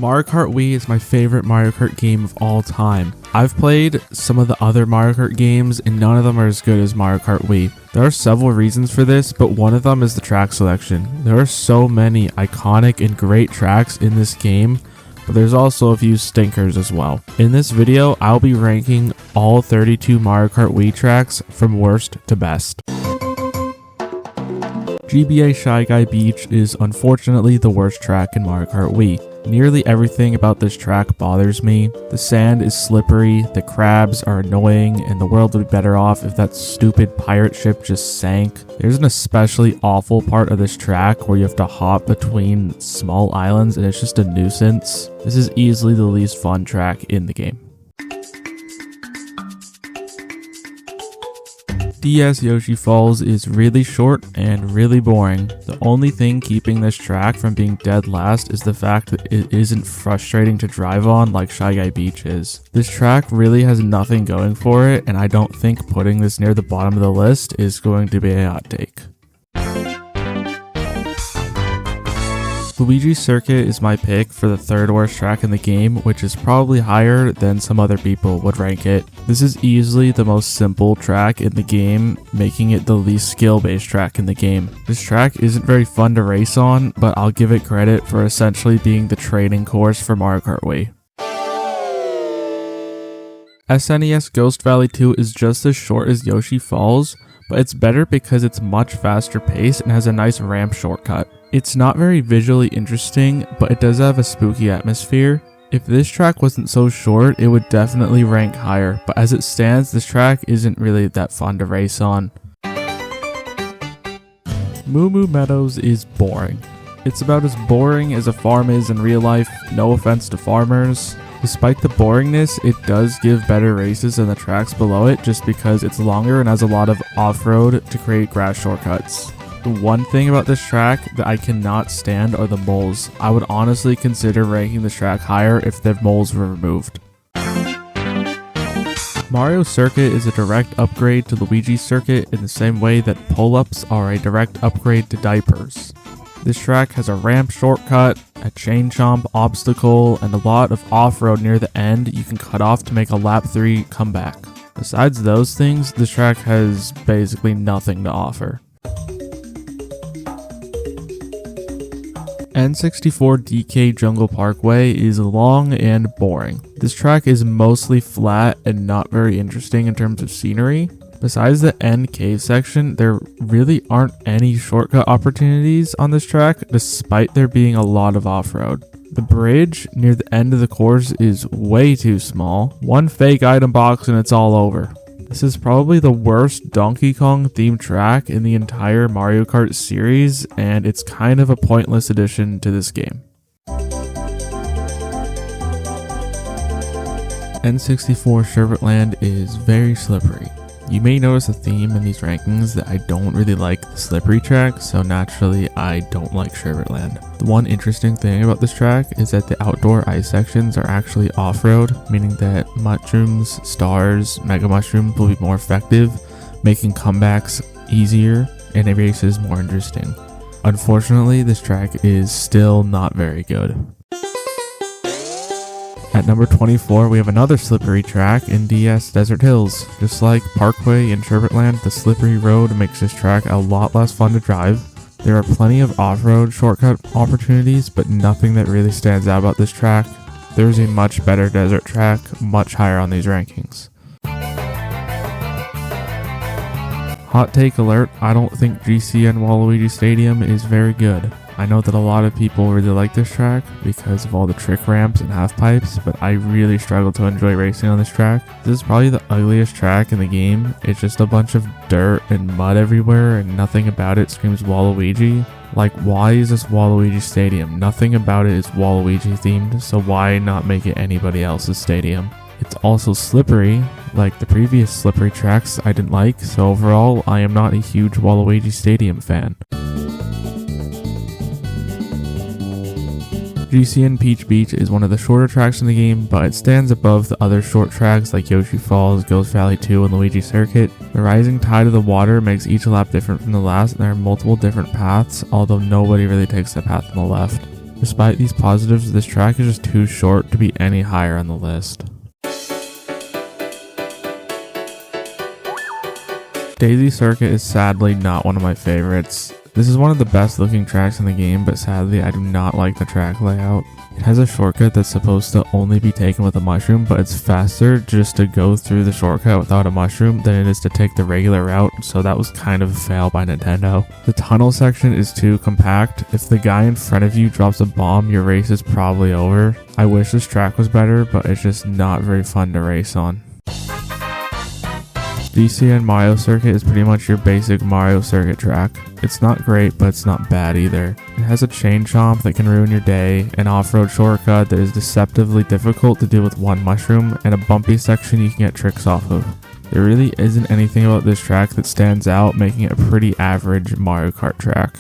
Mario Kart Wii is my favorite Mario Kart game of all time. I've played some of the other Mario Kart games and none of them are as good as Mario Kart Wii. There are several reasons for this, but one of them is the track selection. There are so many iconic and great tracks in this game, but there's also a few stinkers as well. In this video, I'll be ranking all 32 Mario Kart Wii tracks from worst to best. GBA Shy Guy Beach is unfortunately the worst track in Mario Kart Wii. Nearly everything about this track bothers me. The sand is slippery, the crabs are annoying, and the world would be better off if that stupid pirate ship just sank. There's an especially awful part of this track where you have to hop between small islands and it's just a nuisance. This is easily the least fun track in the game. DS Yoshi Falls is really short and really boring. The only thing keeping this track from being dead last is the fact that it isn't frustrating to drive on like Shy Guy Beach is. This track really has nothing going for it, and I don't think putting this near the bottom of the list is going to be a hot take. Luigi's Circuit is my pick for the third worst track in the game, which is probably higher than some other people would rank it. This is easily the most simple track in the game, making it the least skill-based track in the game. This track isn't very fun to race on, but I'll give it credit for essentially being the training course for Mario Kart Wii. SNES Ghost Valley 2 is just as short as Yoshi Falls, but it's better because it's much faster paced and has a nice ramp shortcut. It's not very visually interesting, but it does have a spooky atmosphere. If this track wasn't so short, it would definitely rank higher, but as it stands, this track isn't really that fun to race on. Moo Moo Meadows is boring. It's about as boring as a farm is in real life, no offense to farmers. Despite the boringness, it does give better races than the tracks below it just because it's longer and has a lot of off-road to create grass shortcuts. The one thing about this track that I cannot stand are the moles. I would honestly consider ranking this track higher if the moles were removed. Mario Circuit is a direct upgrade to Luigi's Circuit in the same way that pull-ups are a direct upgrade to diapers. This track has a ramp shortcut, a chain chomp obstacle, and a lot of off-road near the end you can cut off to make a lap 3 comeback. Besides those things, this track has basically nothing to offer. N64 DK Jungle Parkway is long and boring. This track is mostly flat and not very interesting in terms of scenery. Besides the end cave section, there really aren't any shortcut opportunities on this track, despite there being a lot of off-road. The bridge near the end of the course is way too small. One fake item box and it's all over. This is probably the worst Donkey Kong themed track in the entire Mario Kart series, and it's kind of a pointless addition to this game. N64 Sherbetland is very slippery. You may notice a theme in these rankings that I don't really like the slippery track, so naturally I don't like Sherbetland. The one interesting thing about this track is that the outdoor ice sections are actually off-road, meaning that mushrooms, stars, mega mushrooms will be more effective, making comebacks easier and the races more interesting. Unfortunately, this track is still not very good. At number 24, we have another slippery track in DS Desert Hills. Just like Parkway in Sherbetland, the slippery road makes this track a lot less fun to drive. There are plenty of off-road shortcut opportunities, but nothing that really stands out about this track. There's a much better desert track, much higher on these rankings. Hot take alert, I don't think GCN Waluigi Stadium is very good. I know that a lot of people really like this track because of all the trick ramps and half pipes, but I really struggle to enjoy racing on this track. This is probably the ugliest track in the game. It's just a bunch of dirt and mud everywhere and nothing about it screams Waluigi. Like, why is this Waluigi Stadium? Nothing about it is Waluigi themed, so why not make it anybody else's stadium? It's also slippery, like the previous slippery tracks I didn't like, so overall I am not a huge Waluigi Stadium fan. GCN Peach Beach is one of the shorter tracks in the game, but it stands above the other short tracks like Yoshi Falls, Ghost Valley 2, and Luigi Circuit. The rising tide of the water makes each lap different from the last, and there are multiple different paths, although nobody really takes the path on the left. Despite these positives, this track is just too short to be any higher on the list. Daisy Circuit is sadly not one of my favorites. This is one of the best looking tracks in the game, but sadly I do not like the track layout. It has a shortcut that's supposed to only be taken with a mushroom, but it's faster just to go through the shortcut without a mushroom than it is to take the regular route, so that was kind of a fail by Nintendo. The tunnel section is too compact. If the guy in front of you drops a bomb, your race is probably over. I wish this track was better, but it's just not very fun to race on. DCN Mario Circuit is pretty much your basic Mario Circuit track. It's not great, but it's not bad either. It has a chain chomp that can ruin your day, an off-road shortcut that is deceptively difficult to do with one mushroom, and a bumpy section you can get tricks off of. There really isn't anything about this track that stands out, making it a pretty average Mario Kart track.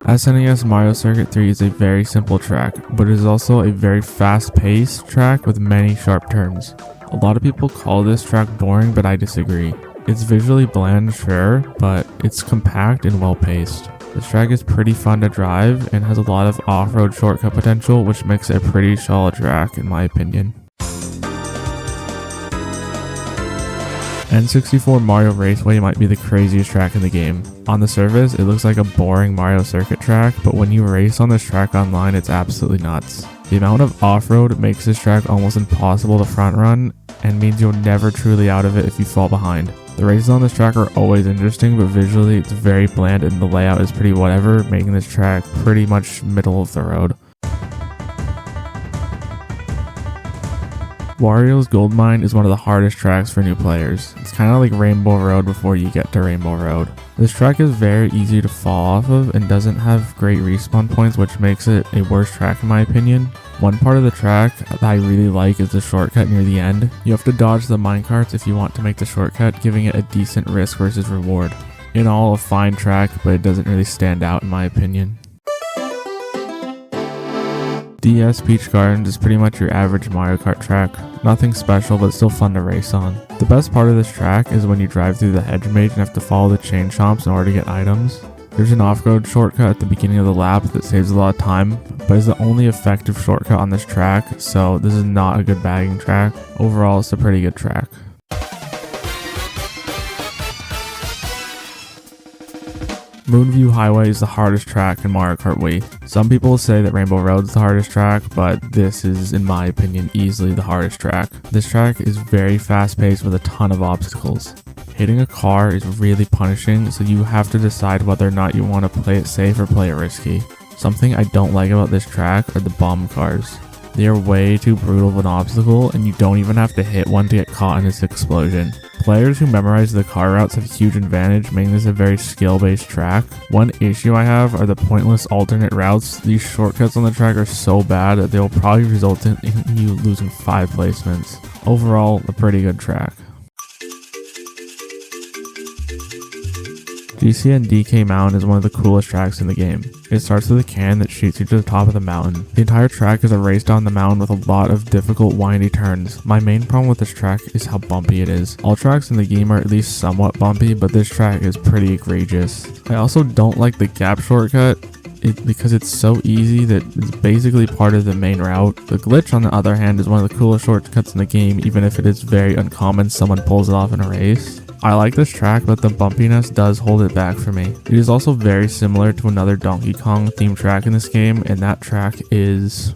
SNES Mario Circuit 3 is a very simple track, but it is also a very fast-paced track with many sharp turns. A lot of people call this track boring, but I disagree. It's visually bland, sure, but it's compact and well-paced. This track is pretty fun to drive and has a lot of off-road shortcut potential, which makes it a pretty solid track in my opinion. N64 Mario Raceway might be the craziest track in the game. On the surface, it looks like a boring Mario Circuit track, but when you race on this track online, it's absolutely nuts. The amount of off-road makes this track almost impossible to front run, and means you'll never truly out of it if you fall behind. The races on this track are always interesting, but visually it's very bland and the layout is pretty whatever, making this track pretty much middle of the road. Wario's Gold Mine is one of the hardest tracks for new players. It's kind of like Rainbow Road before you get to Rainbow Road. This track is very easy to fall off of and doesn't have great respawn points, which makes it a worse track in my opinion. One part of the track that I really like is the shortcut near the end. You have to dodge the minecarts if you want to make the shortcut, giving it a decent risk versus reward. In all, a fine track, but it doesn't really stand out in my opinion. DS Peach Gardens is pretty much your average Mario Kart track. Nothing special, but still fun to race on. The best part of this track is when you drive through the hedge maze and have to follow the chain chomps in order to get items. There's an off-road shortcut at the beginning of the lap that saves a lot of time, but is the only effective shortcut on this track, so this is not a good bagging track. Overall, it's a pretty good track. Moonview Highway is the hardest track in Mario Kart Wii. Some people say that Rainbow Road is the hardest track, but this is, in my opinion, easily the hardest track. This track is very fast-paced with a ton of obstacles. Hitting a car is really punishing, so you have to decide whether or not you want to play it safe or play it risky. Something I don't like about this track are the bomb cars. They are way too brutal of an obstacle, and you don't even have to hit one to get caught in this explosion. Players who memorize the car routes have a huge advantage, making this a very skill-based track. One issue I have are the pointless alternate routes. These shortcuts on the track are so bad that they will probably result in you losing 5 placements. Overall, a pretty good track. GCN DK Mountain is one of the coolest tracks in the game. It starts with a can that shoots you to the top of the mountain. The entire track is a race down the mountain with a lot of difficult windy turns. My main problem with this track is how bumpy it is. All tracks in the game are at least somewhat bumpy, but this track is pretty egregious. I also don't like the gap shortcut because it's so easy that it's basically part of the main route. The glitch, on the other hand, is one of the coolest shortcuts in the game, even if it is very uncommon someone pulls it off in a race. I like this track, but the bumpiness does hold it back for me. It is also very similar to another Donkey Kong themed track in this game, and that track is...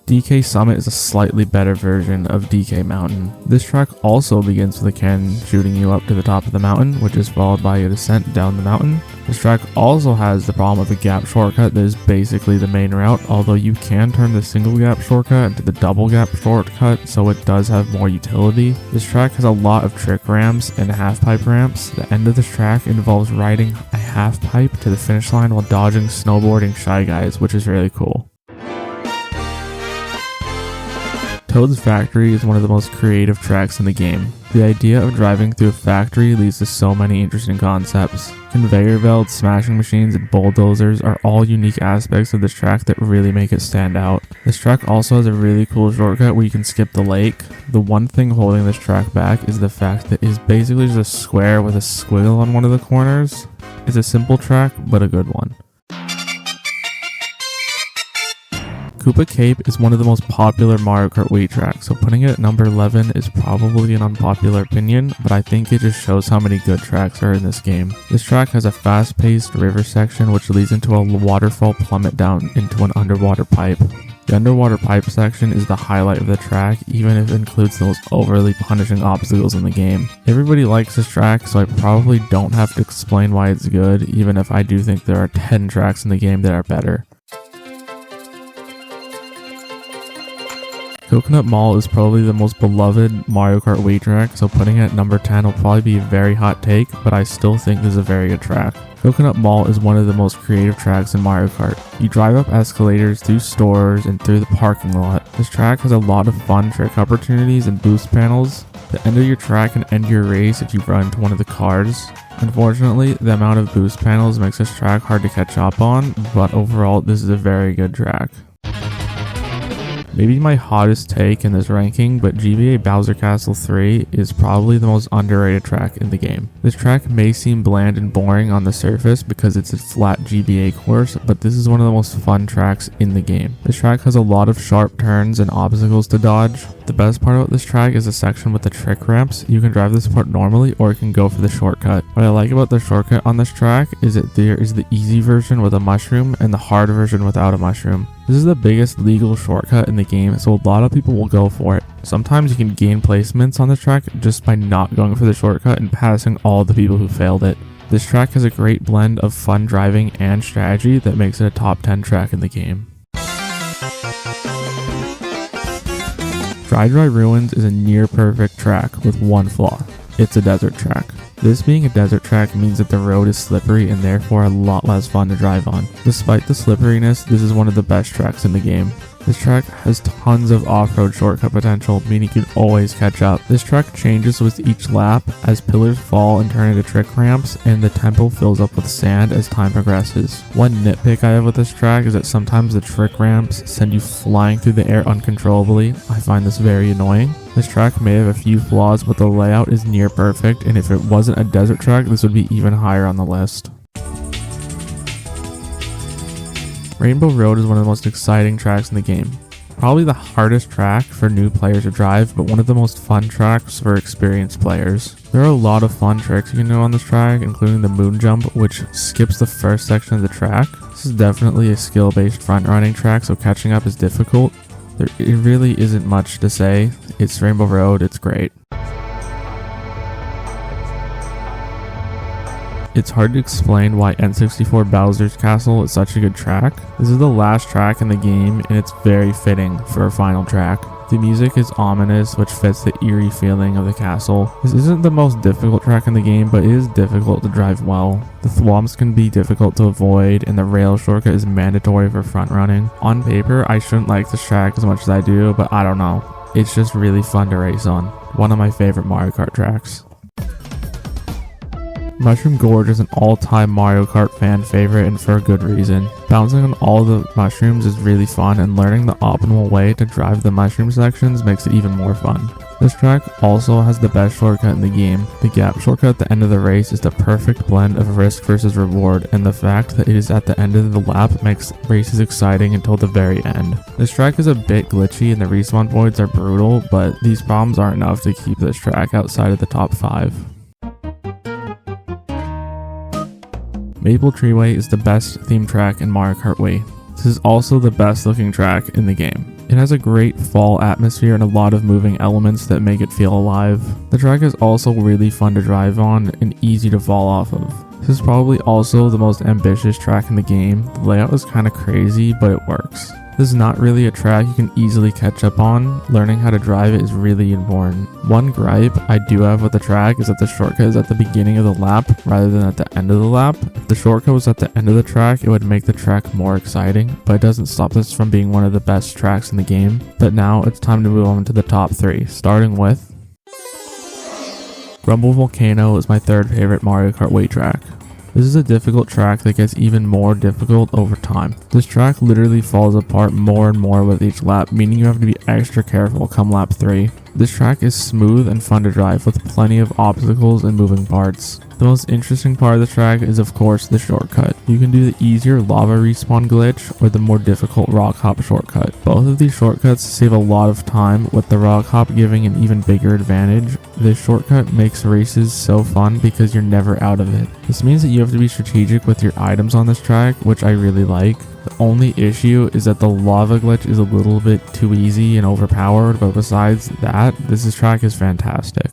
DK Summit is a slightly better version of DK Mountain. This track also begins with a can shooting you up to the top of the mountain, which is followed by a descent down the mountain. This track also has the problem of a gap shortcut that is basically the main route, although you can turn the single gap shortcut into the double gap shortcut, so it does have more utility. This track has a lot of trick ramps and half pipe ramps. The end of this track involves riding a half pipe to the finish line while dodging snowboarding Shy Guys, which is really cool. Toad's Factory is one of the most creative tracks in the game. The idea of driving through a factory leads to so many interesting concepts. Conveyor belts, smashing machines, and bulldozers are all unique aspects of this track that really make it stand out. This track also has a really cool shortcut where you can skip the lake. The one thing holding this track back is the fact that it is basically just a square with a squiggle on one of the corners. It's a simple track, but a good one. Koopa Cape is one of the most popular Mario Kart Wii tracks, so putting it at number 11 is probably an unpopular opinion, but I think it just shows how many good tracks are in this game. This track has a fast-paced river section which leads into a waterfall plummet down into an underwater pipe. The underwater pipe section is the highlight of the track, even if it includes the most overly punishing obstacles in the game. Everybody likes this track, so I probably don't have to explain why it's good, even if I do think there are 10 tracks in the game that are better. Coconut Mall is probably the most beloved Mario Kart Wii track, so putting it at number 10 will probably be a very hot take, but I still think this is a very good track. Coconut Mall is one of the most creative tracks in Mario Kart. You drive up escalators, through stores, and through the parking lot. This track has a lot of fun trick opportunities and boost panels. The end of your track can end your race if you run into one of the cars. Unfortunately, the amount of boost panels makes this track hard to catch up on, but overall this is a very good track. Maybe my hottest take in this ranking, but GBA Bowser Castle 3 is probably the most underrated track in the game. This track may seem bland and boring on the surface because it's a flat GBA course, but this is one of the most fun tracks in the game. This track has a lot of sharp turns and obstacles to dodge. The best part about this track is the section with the trick ramps. You can drive this part normally or you can go for the shortcut. What I like about the shortcut on this track is that there is the easy version with a mushroom and the hard version without a mushroom. This is the biggest legal shortcut in the game, so a lot of people will go for it. Sometimes you can gain placements on the track just by not going for the shortcut and passing all the people who failed it. This track has a great blend of fun driving and strategy that makes it a top 10 track in the game. Dry Dry Ruins is a near perfect track with one flaw. It's a desert track. This being a desert track means that the road is slippery and therefore a lot less fun to drive on. Despite the slipperiness, this is one of the best tracks in the game. This track has tons of off-road shortcut potential, meaning you can always catch up. This track changes with each lap as pillars fall and turn into trick ramps, and the tempo fills up with sand as time progresses. One nitpick I have with this track is that sometimes the trick ramps send you flying through the air uncontrollably. I find this very annoying. This track may have a few flaws, but the layout is near perfect, and if it wasn't a desert track, this would be even higher on the list. Rainbow Road is one of the most exciting tracks in the game. Probably the hardest track for new players to drive, but one of the most fun tracks for experienced players. There are a lot of fun tricks you can do on this track, including the moon jump, which skips the first section of the track. This is definitely a skill-based front-running track, so catching up is difficult. It really isn't much to say. It's Rainbow Road, it's great. It's hard to explain why N64 Bowser's Castle is such a good track. This is the last track in the game and it's very fitting for a final track. The music is ominous, which fits the eerie feeling of the castle. This isn't the most difficult track in the game, but it is difficult to drive well. The thwomps can be difficult to avoid, and the rail shortcut is mandatory for front running. On paper, I shouldn't like this track as much as I do, but I don't know. It's just really fun to race on. One of my favorite Mario Kart tracks. Mushroom Gorge is an all-time Mario Kart fan favorite and for a good reason. Bouncing on all the mushrooms is really fun, and learning the optimal way to drive the mushroom sections makes it even more fun. This track also has the best shortcut in the game. The gap shortcut at the end of the race is the perfect blend of risk versus reward, and the fact that it is at the end of the lap makes races exciting until the very end. This track is a bit glitchy and the respawn points are brutal, but these problems aren't enough to keep this track outside of the top 5. Maple Treeway is the best theme track in Mario Kart Wii. This is also the best looking track in the game. It has a great fall atmosphere and a lot of moving elements that make it feel alive. The track is also really fun to drive on and easy to fall off of. This is probably also the most ambitious track in the game. The layout is kind of crazy, but it works. This is not really a track you can easily catch up on. Learning how to drive it is really important. One gripe I do have with the track is that the shortcut is at the beginning of the lap rather than at the end of the lap. If the shortcut was at the end of the track, it would make the track more exciting, but it doesn't stop this from being one of the best tracks in the game. But now it's time to move on to the top 3, starting with Grumble Volcano is my third favorite Mario Kart Wii track. This is a difficult track that gets even more difficult over time. This track literally falls apart more and more with each lap, meaning you have to be extra careful come lap 3. This track is smooth and fun to drive with plenty of obstacles and moving parts. The most interesting part of the track is of course the shortcut. You can do the easier lava respawn glitch or the more difficult rock hop shortcut. Both of these shortcuts save a lot of time, with the rock hop giving an even bigger advantage. This shortcut makes races so fun because you're never out of it. This means that you have to be strategic with your items on this track, which I really like. The only issue is that the lava glitch is a little bit too easy and overpowered, but besides that, this track is fantastic.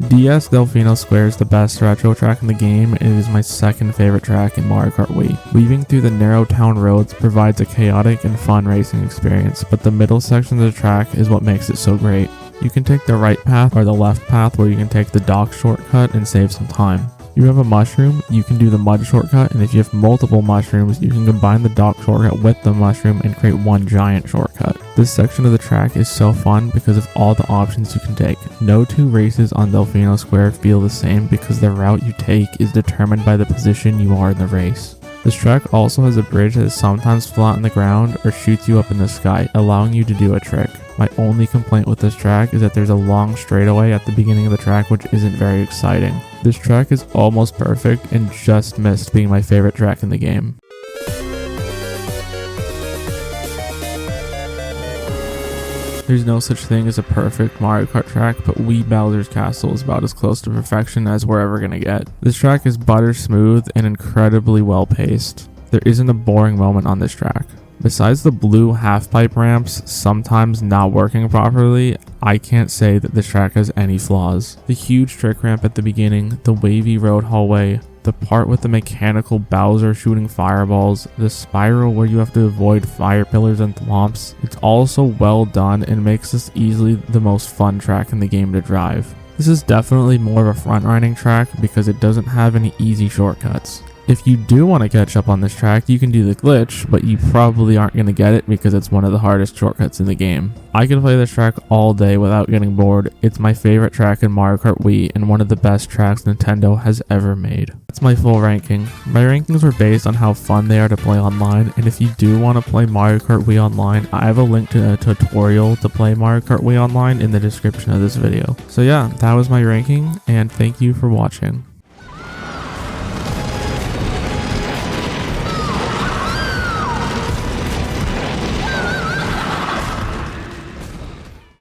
DS Delfino Square is the best retro track in the game, and it is my second favorite track in Mario Kart Wii. Weaving through the narrow town roads provides a chaotic and fun racing experience, but the middle section of the track is what makes it so great. You can take the right path or the left path, where you can take the dock shortcut and save some time. You have a mushroom, you can do the mud shortcut, and if you have multiple mushrooms, you can combine the dock shortcut with the mushroom and create one giant shortcut. This section of the track is so fun because of all the options you can take. No two races on Delfino Square feel the same because the route you take is determined by the position you are in the race. This track also has a bridge that is sometimes flat on the ground or shoots you up in the sky, allowing you to do a trick. My only complaint with this track is that there's a long straightaway at the beginning of the track, which isn't very exciting. This track is almost perfect and just missed being my favorite track in the game. There's no such thing as a perfect Mario Kart track, but Wii Bowser's Castle is about as close to perfection as we're ever gonna get. This track is butter smooth and incredibly well paced. There isn't a boring moment on this track. Besides the blue half-pipe ramps sometimes not working properly, I can't say that this track has any flaws. The huge trick ramp at the beginning, the wavy road hallway, the part with the mechanical Bowser shooting fireballs, the spiral where you have to avoid fire pillars and thwomps, it's all so well done and makes this easily the most fun track in the game to drive. This is definitely more of a front-riding track because it doesn't have any easy shortcuts. If you do want to catch up on this track, you can do the glitch, but you probably aren't going to get it because it's one of the hardest shortcuts in the game. I can play this track all day without getting bored. It's my favorite track in Mario Kart Wii and one of the best tracks Nintendo has ever made. That's my full ranking. My rankings were based on how fun they are to play online, and if you do want to play Mario Kart Wii online, I have a link to a tutorial to play Mario Kart Wii online in the description of this video. So yeah, that was my ranking, and thank you for watching.